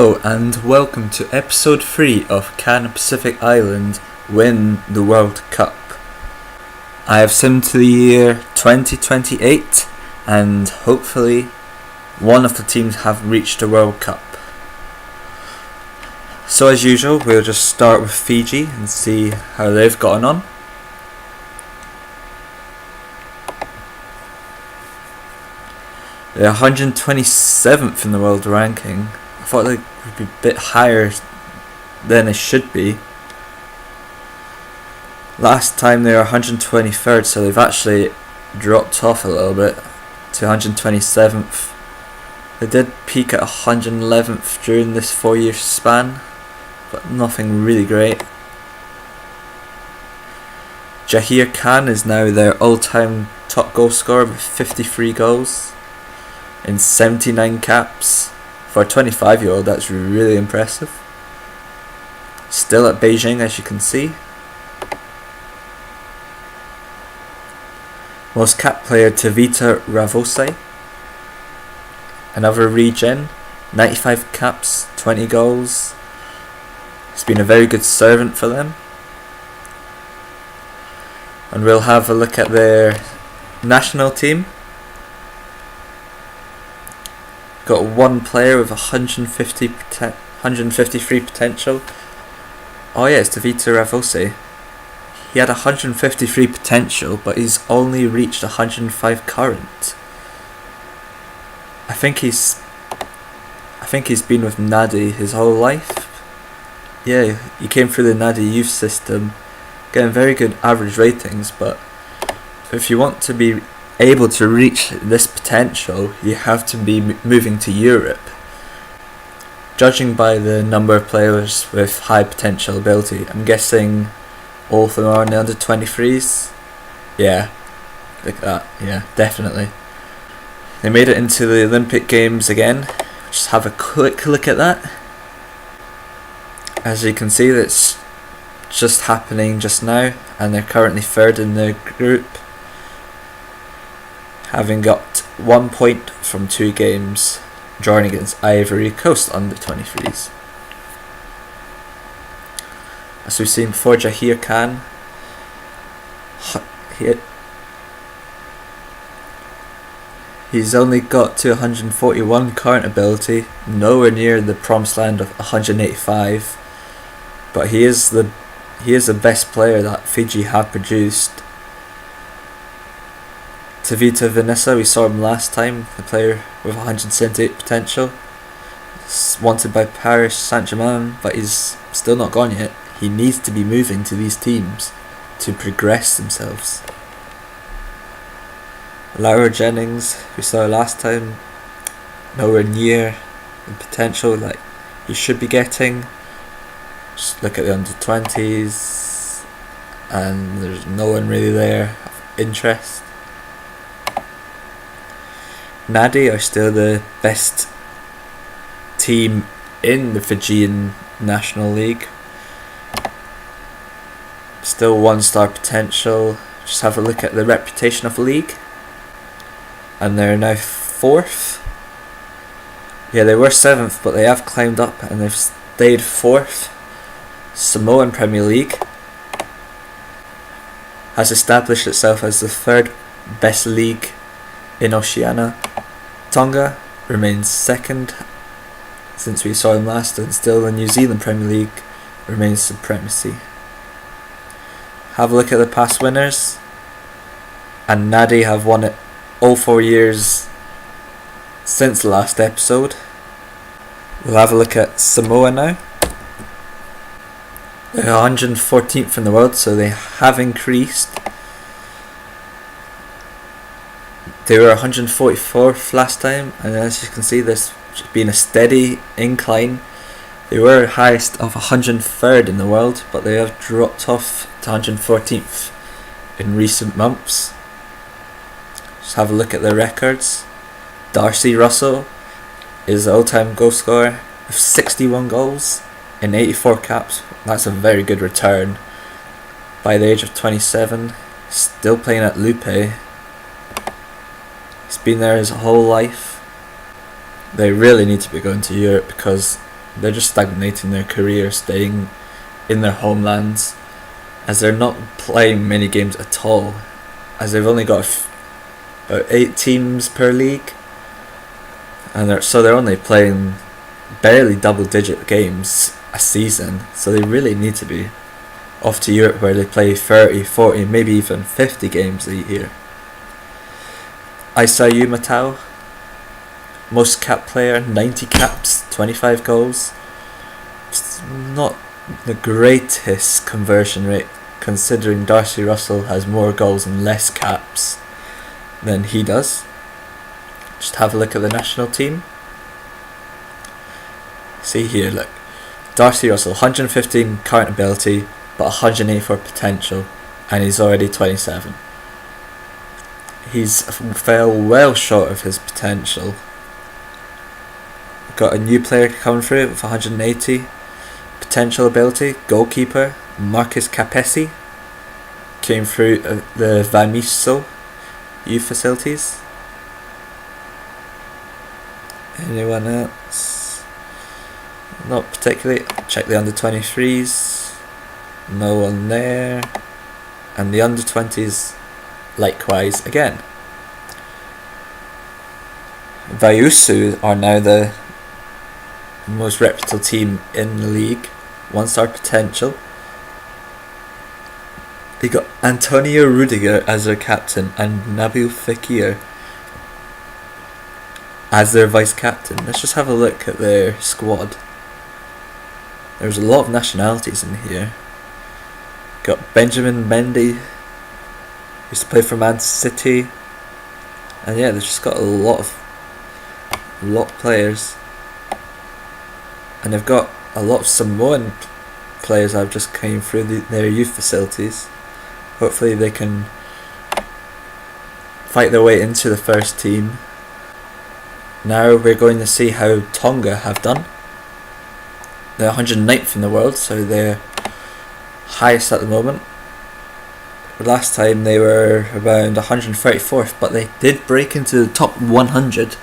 Hello and welcome to episode 3 of Can Pacific Island win the World Cup? I have simmed to the year 2028 and hopefully one of the teams have reached the World Cup. So as usual, we'll just start with Fiji and see how they've gotten on. They're 127th in the world ranking. I thought they would be a bit higher than they should be. Last time they were 123rd, so they've actually dropped off a little bit to 127th. They did peak at 111th during this 4-year span, but nothing really great. Jahir Khan is now their all-time top goal scorer with 53 goals in 79 caps. For a 25-year-old, that's really impressive. Still at Beijing, as you can see. Most cap player Tavita Ravose. Another regen, 95 caps, 20 goals. He's been a very good servant for them. And we'll have a look at their national team. Got one player with 153 potential. Oh yeah, it's Tavita Ravose. He had 153 potential, but he's only reached 105 current. I think he's been with Nadi his whole life. Yeah, he came through the Nadi youth system, getting very good average ratings, but if you want to be able to reach this potential, you have to be moving to Europe. Judging by the number of players with high potential ability, I'm guessing all of them are in the under 23s. Yeah, like that. Yeah, definitely. They made it into the Olympic Games again. Just have a quick look at that. As you can see, that's just happening just now, and they're currently third in the group, having got 1 point from 2 games, drawing against Ivory Coast under 23s. As we've seen before, Jahir Khan, he's only got to 141 current ability, nowhere near the promised land of 185, but he is the best player that Fiji have produced. Tavita Vanessa, we saw him last time, the player with 178 potential. He's wanted by Paris Saint-Germain, but he's still not gone yet. He needs to be moving to these teams to progress themselves. Laura Jennings, we saw last time, nowhere near the potential that he should be getting. Just look at the under 20s, and there's no one really there of interest. Nadi are still the best team in the Fijian National League. Still 1-star potential. Just have a look at the reputation of the league. And they're now 4th. Yeah, they were 7th, but they have climbed up and they've stayed 4th. Samoan Premier League has established itself as the 3rd best league in Oceania. Tonga remains 2nd since we saw him last, and still the New Zealand Premier League remains supremacy. Have a look at the past winners, and Nadi have won it all 4 years since the last episode. We'll have a look at Samoa now. They're 114th in the world, so they have increased. They were 144th last time, and as you can see, there's been a steady incline. They were highest of 103rd in the world, but they have dropped off to 114th in recent months. Just have a look at their records. Darcy Russell is the all-time goal scorer with 61 goals in 84 caps. That's a very good return. By the age of 27, still playing at Lupe. He's been there his whole life. They really need to be going to Europe because they're just stagnating their career, staying in their homelands, as they're not playing many games at all, as they've only got about 8 teams per league, and they're only playing barely double-digit games a season, so they really need to be off to Europe where they play 30, 40, maybe even 50 games a year. Isaiah Matau, most cap player, 90 caps, 25 goals. It's not the greatest conversion rate, considering Darcy Russell has more goals and less caps than he does. Just have a look at the national team. See here, look. Darcy Russell, 115 current ability, but 184 potential, and he's already 27. He's fell well short of his potential. Got a new player coming through with 180 potential ability, goalkeeper, Marcus Capesi, came through the Vamiso youth facilities. Anyone else? Not particularly. Check the under 23s. No one there. And the under 20s likewise again. Vaiusu are now the most reputable team in the league. 1-star potential. They got Antonio Rudiger as their captain and Nabil Fekir as their vice captain. Let's just have a look at their squad. There's a lot of nationalities in here. Got Benjamin Mendy, used to play for Man City, and yeah, they've just got a lot of players, and they've got a lot of Samoan players that have just came through their youth facilities. Hopefully they can fight their way into the first team. Now we're going to see how Tonga have done. They're 109th in the world, so they're highest at the moment. Last time they were around 134th, but they did break into the top 100.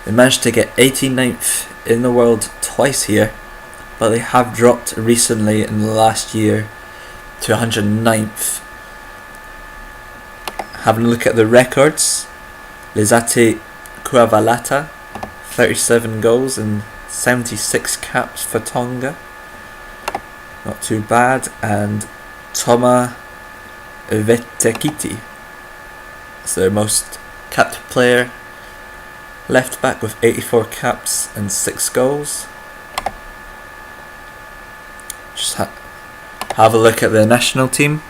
They managed to get 89th in the world twice here, but they have dropped recently in the last year to 109th. Having a look at the records, Lizate Kuavalata, 37 goals and 76 caps for Tonga. Not too bad. And Toma Vetekiti is their most capped player. Left back with 84 caps and 6 goals. Just have a look at the national team.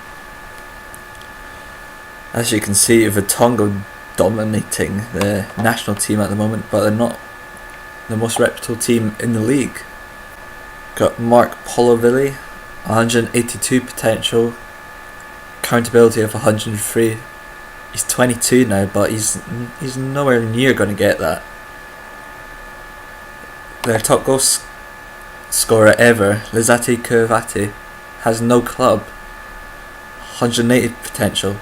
As you can see, the Tonga dominating the national team at the moment, but they're not the most reputable team in the league. Got Mark Polovilli, 182 potential, countability of 103. He's 22 now, but he's nowhere near going to get that. Their top goal scorer ever, Lizate Kurvati, has no club, 180 potential,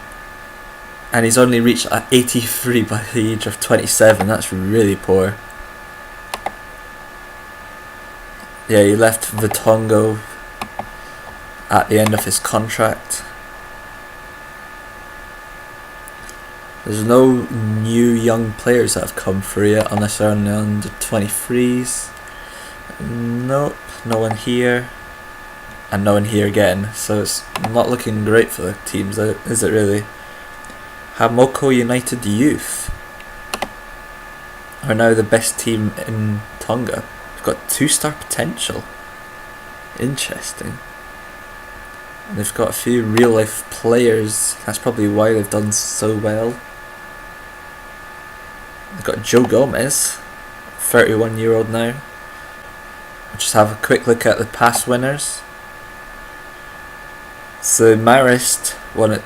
and he's only reached 83 by the age of 27. That's really poor. Yeah, he left Vitongo at the end of his contract. There's no new young players that have come through yet, unless they're on the under 23s. Nope, no one here. And no one here again. So it's not looking great for the teams, is it really? Hamoko United Youth are now the best team in Tonga. They've got 2-star potential. Interesting. And they've got a few real life players. That's probably why they've done so well. They've got Joe Gomez, 31-year-old now. We'll just have a quick look at the past winners. So Marist won it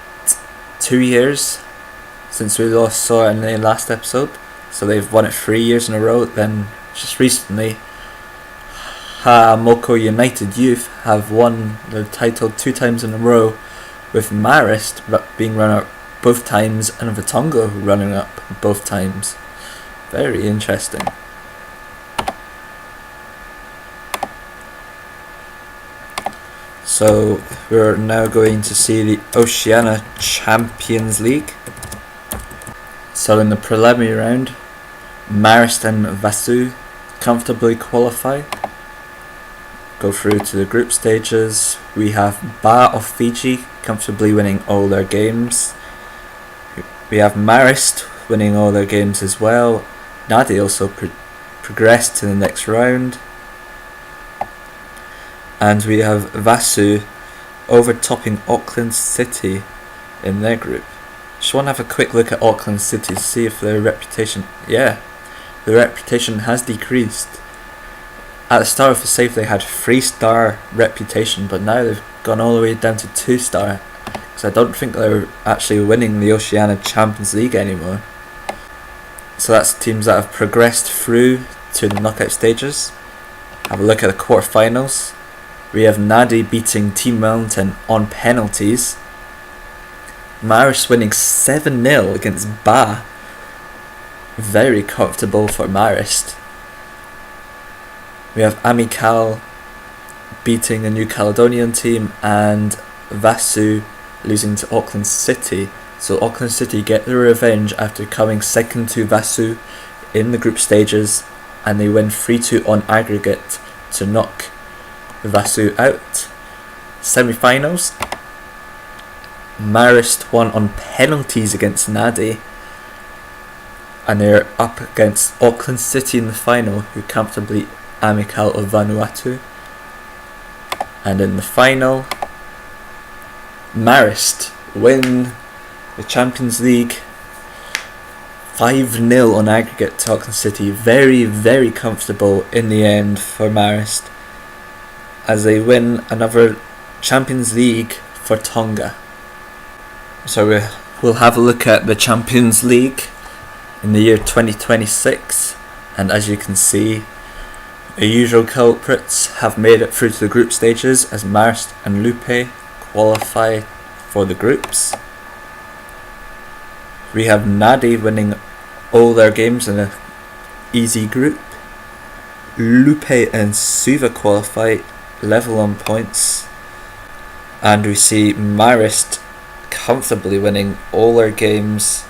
2 years since we last saw it in the last episode. So they've won it 3 years in a row. Then just recently, Hamoko United Youth have won the title 2 times in a row, with Marist being runner-up both times and Vitongo running up both times. Very interesting. So we're now going to see the Oceania Champions League. So in the preliminary round, Marist and Vasu comfortably qualify, go through to the group stages. We have Ba of Fiji comfortably winning all their games. We have Marist winning all their games as well. Nadi also progressed to the next round. And we have Vasu overtopping Auckland City in their group. Just want to have a quick look at Auckland City to see if their reputation... Yeah, their reputation has decreased. At the start of the save they had 3-star reputation, but now they've gone all the way down to 2-star. Because I don't think they're actually winning the Oceania Champions League anymore. So that's teams that have progressed through to the knockout stages. Have a look at the quarterfinals. We have Nadi beating Team Wellington on penalties. Marist winning 7-0 against Ba. Very comfortable for Marist. We have Amical beating a New Caledonian team and Vasu losing to Auckland City. So Auckland City get their revenge after coming second to Vasu in the group stages, and they win 3-2 on aggregate to knock Vasu out. Semi-finals, Marist won on penalties against Nadi, and they're up against Auckland City in the final, who comfortably beat Amical of Vanuatu. And in the final, Marist win the Champions League 5-0 on aggregate to Auckland City. Very, very comfortable in the end for Marist, as they win another Champions League for Tonga. So we'll have a look at the Champions League in the year 2026, and as you can see, the usual culprits have made it through to the group stages, as Marist and Lupe qualify for the groups. We have Nadi winning all their games in an easy group. Lupe and Suva qualify level on points, and we see Marist comfortably winning all their games,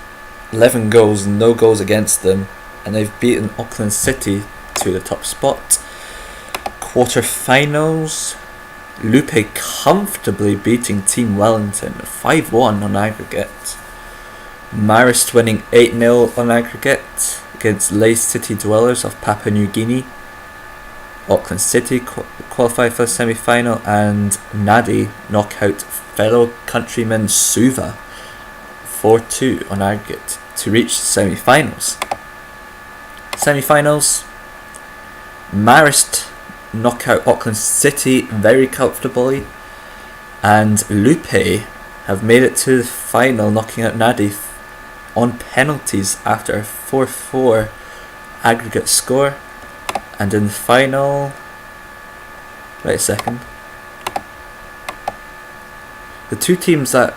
11 goals, no goals against them, and they've beaten Auckland City to the top spot. Quarterfinals, Lupe comfortably beating Team Wellington 5-1 on aggregate. Marist winning 8-0 on aggregate against Lae City Dwellers of Papua New Guinea. Auckland City qualify for the semi-final, and Nadi knock out fellow countryman Suva 4-2 on aggregate to reach the semi-finals. Semi-finals, Marist knock out Auckland City very comfortably, and Lupe have made it to the final, knocking out Nadi on penalties after a 4-4 aggregate score. And in the final, wait a second, the two teams that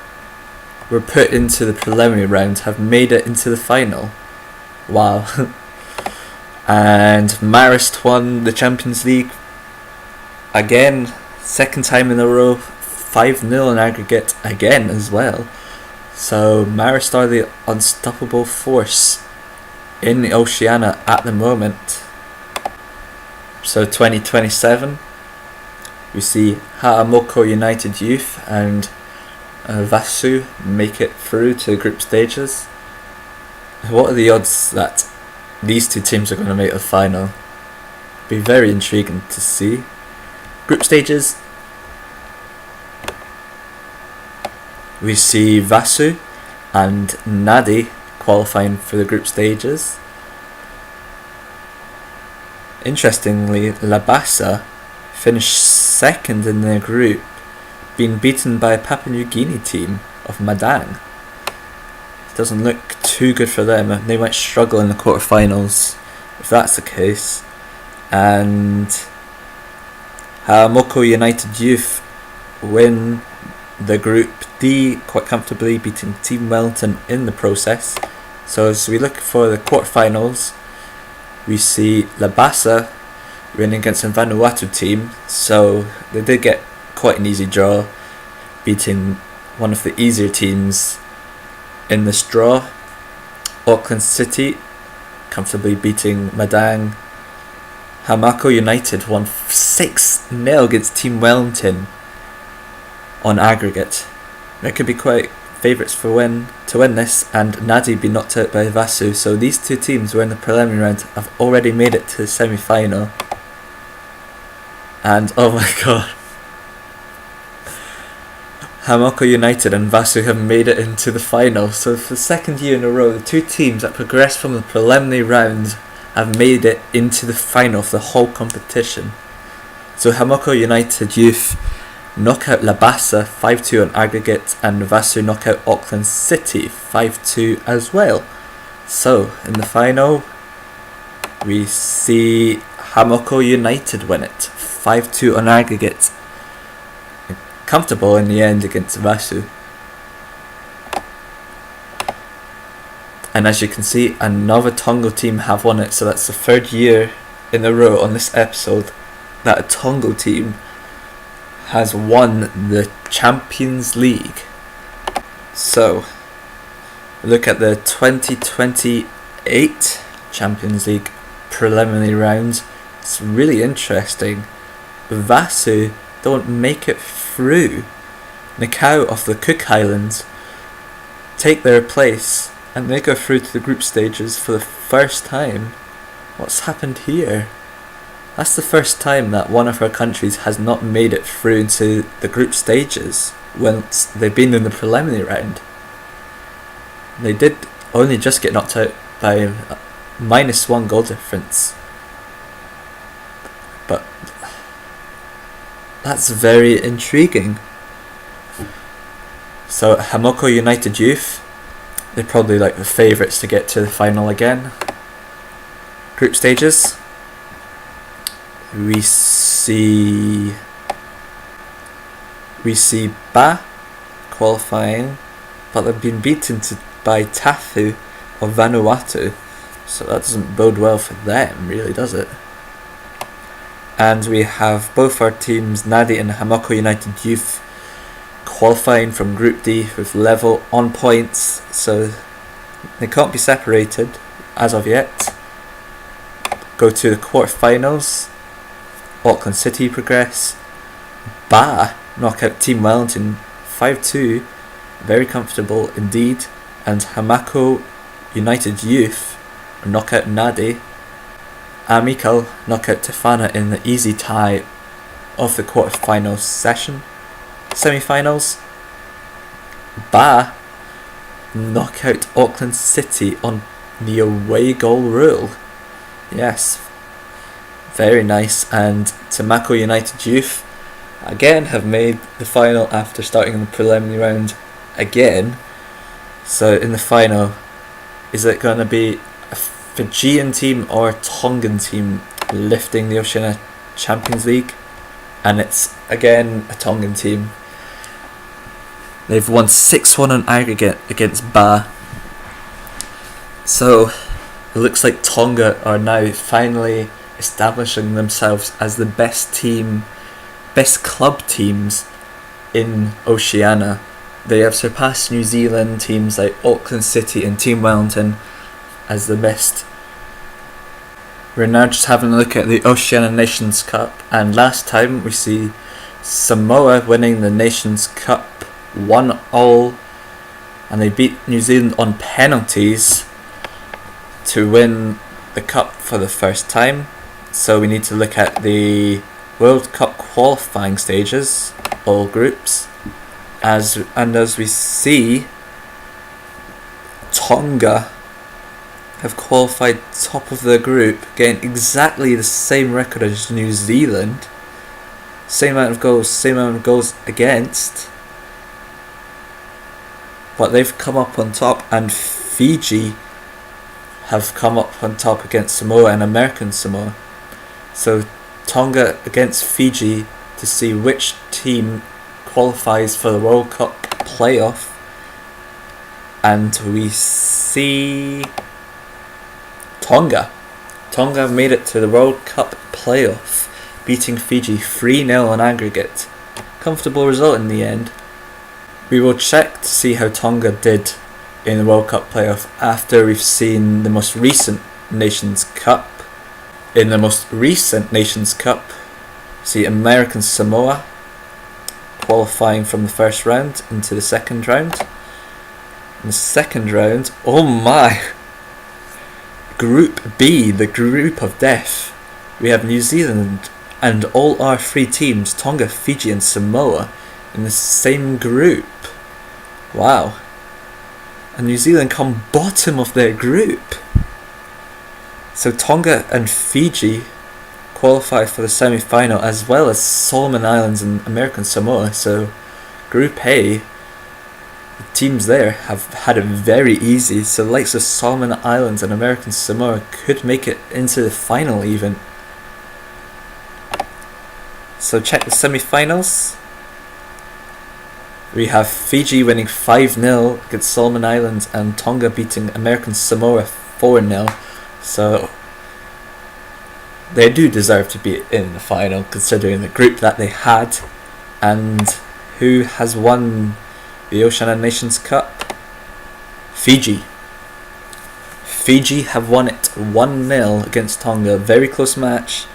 were put into the preliminary round have made it into the final. Wow. And Marist won the Champions League again, second time in a row, 5-0 in aggregate again as well. So Marist are the unstoppable force in the Oceania at the moment. So 2027, we see Ha'amoko United Youth and Vasu make it through to the group stages. What are the odds that these two teams are going to make the final? Be very intriguing to see. Group stages, we see Vasu and Nadi qualifying for the group stages. Interestingly, Labasa finished second in their group, being beaten by a Papua New Guinea team of Madang. It doesn't look too good for them. They might struggle in the quarterfinals if that's the case. And Moko United Youth win the Group D quite comfortably, beating Team Wellington in the process. So as we look for the quarterfinals, we see Labasa winning against a Vanuatu team, so they did get quite an easy draw, beating one of the easier teams in this draw. Auckland City comfortably beating Madang. Hamako United won 6-0 against Team Wellington on aggregate. There could be quite favourites to win this, and Nadi be knocked out by Vasu. So these two teams were in the preliminary round, have already made it to the semi-final. And oh my god, Hamako United and Vasu have made it into the final. So for the second year in a row, the two teams that progressed from the preliminary round have made it into the final of the whole competition. So Hamako United Youth knock out Labasa 5-2 on aggregate, and Vasu knock out Auckland City 5-2 as well. So in the final, we see Hamako United win it 5-2 on aggregate. Comfortable in the end against Vasu. And as you can see, another Tonga team have won it, so that's the third year in a row on this episode that a Tonga team has won the Champions League. So, look at the 2028 Champions League preliminary round. It's really interesting. Vasu don't make it through. Nikau of the Cook Islands take their place and they go through to the group stages for the first time. What's happened here? That's the first time that one of our countries has not made it through into the group stages once they've been in the preliminary round. They did only just get knocked out by a -1 goal difference. But that's very intriguing. So Hamako United Youth, they're probably like the favourites to get to the final again. Group stages. We see Ba qualifying, but they've been beaten by Tafu of Vanuatu, so that doesn't bode well for them, really, does it? And we have both our teams, Nadi and Hamako United Youth, qualifying from Group D with level on points, so they can't be separated as of yet. Go to the quarterfinals. Auckland City progress. Ba knock out Team Wellington 5-2, very comfortable indeed. And Hamako United Youth knock out Nadi. Amikal knock out Tefana in the easy tie of the quarterfinals semi-finals. Ba knock out Auckland City on the away goal rule. Yes, very nice. And Tamako United Youth again have made the final after starting in the preliminary round again. So in the final, is it going to be a Fijian team or a Tongan team lifting the Oceania Champions League? And it's again a Tongan team. They've won 6-1 on aggregate against Ba. So it looks like Tonga are now finally establishing themselves as the best club teams in Oceania. They have surpassed New Zealand teams like Auckland City and Team Wellington as the best. We're now just having a look at the Oceania Nations Cup, and last time we see Samoa winning the Nations Cup 1-1, and they beat New Zealand on penalties to win the cup for the first time. So we need to look at the World Cup qualifying stages, all groups, as we see, Tonga have qualified top of their group, getting exactly the same record as New Zealand. Same amount of goals against. But they've come up on top, and Fiji have come up on top against Samoa and American Samoa. So Tonga against Fiji to see which team qualifies for the World Cup playoff. And we see Tonga have made it to the World Cup playoff, beating Fiji 3-0 on aggregate. comfortable result in the end. We will check to see how Tonga did in the World Cup playoff after we've seen the most recent Nations Cup. In the most recent Nations Cup, see American Samoa qualifying from the first round into the second round. In the second round, oh my! Group B, the group of death. We have New Zealand and all our three teams, Tonga, Fiji and Samoa, in the same group. Wow. And New Zealand come bottom of their group. So Tonga and Fiji qualify for the semi-final, as well as Solomon Islands and American Samoa. So Group A, the teams there have had it very easy. So the likes of Solomon Islands and American Samoa could make it into the final even. So check the semi-finals. We have Fiji winning 5-0 against Solomon Islands and Tonga beating American Samoa 4-0. So they do deserve to be in the final considering the group that they had. And who has won the Oceania Nations Cup? Fiji. Fiji have won it 1-0 against Tonga. Very close match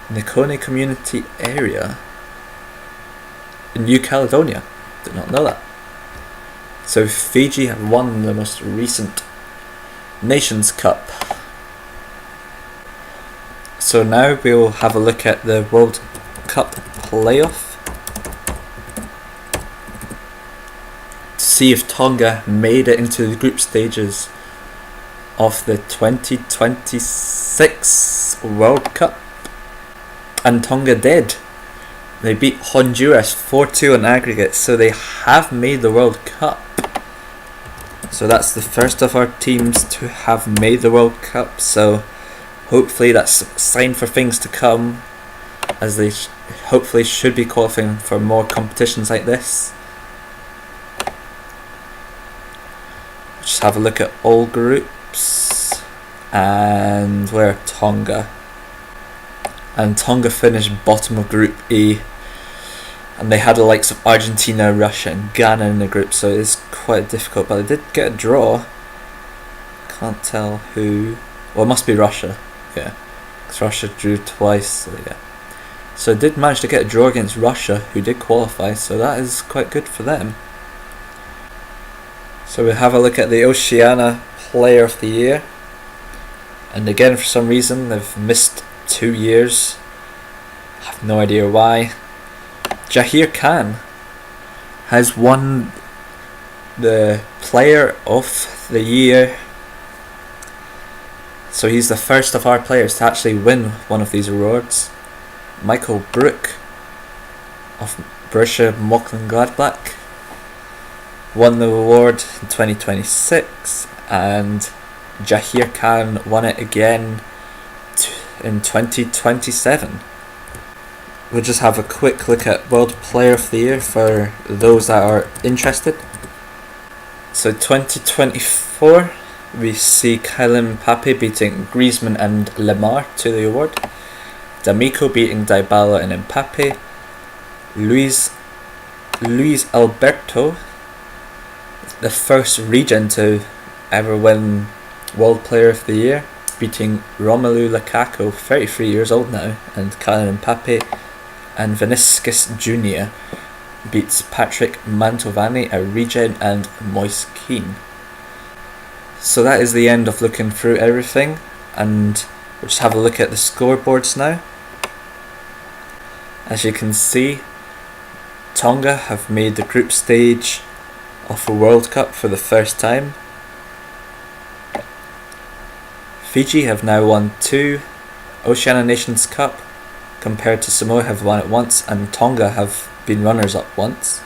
in the Kone community area in New Caledonia. Did not know that. So Fiji have won the most recent Nations Cup. So now we'll have a look at the World Cup playoff to see if Tonga made it into the group stages of the 2026 World Cup. And Tonga did. They beat Honduras 4-2 on aggregate, so they have made the World Cup. So that's the first of our teams to have made the World Cup, so hopefully that's a sign for things to come, as they hopefully should be qualifying for more competitions like this. Just have a look at all groups, and where Tonga. And Tonga finished bottom of Group E, and they had the likes of Argentina, Russia and Ghana in the group, so it's quite difficult, but they did get a draw. Can't tell who. Well, it must be Russia, yeah, because Russia drew twice, so yeah. So they did manage to get a draw against Russia, who did qualify, so that is quite good for them. So we have a look at the Oceania Player of the Year, and again for some reason they've missed 2 years. I have no idea why. Jahir Khan has won the Player of the Year. So he's the first of our players to actually win one of these awards. Michael Brook of Borussia Mönchengladbach won the award in 2026, and Jahir Khan won it again in 2027. We'll just have a quick look at World Player of the Year for those that are interested. So 2024, we see Kylian Mbappe beating Griezmann and Lemar to the award. D'Amico beating Dybala and Mbappe. Luis Alberto, the first regen to ever win World Player of the Year, beating Romelu Lukaku, 33 years old now, and Kylian Mbappe. And Vinicius Jr. beats Patrick Mantovani, a regen, and Moise Kean. So that is the end of looking through everything, and we'll just have a look at the scoreboards now. As you can see, Tonga have made the group stage of a World Cup for the first time. Fiji have now won 2 Oceania Nations Cup, compared to Samoa have won it once, and Tonga have been runners up once.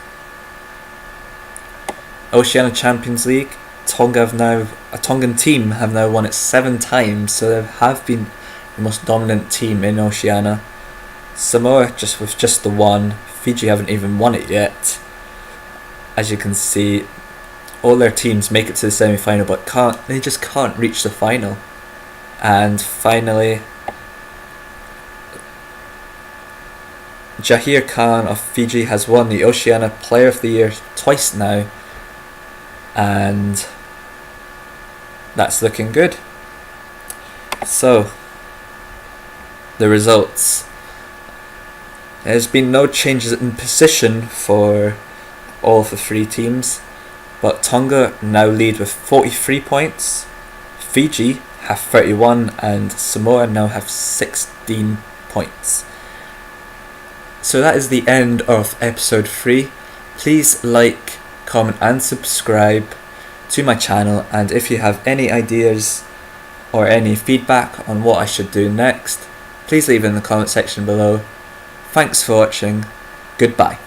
Oceania Champions League, a Tongan team have now won it 7 times, so they have been the most dominant team in Oceania. Samoa with just the one. Fiji haven't even won it yet. As you can see, all their teams make it to the semi-final, but they just can't reach the final. And finally, Jahir Khan of Fiji has won the Oceania Player of the Year twice now, and that's looking good. So, the results. There's been no changes in position for all of the three teams, but Tonga now lead with 43 points, Fiji have 31, and Samoa now have 16 points. So that is the end of episode 3. Please like, comment and subscribe to my channel, and if you have any ideas or any feedback on what I should do next, please leave it in the comment section below. Thanks for watching. Goodbye.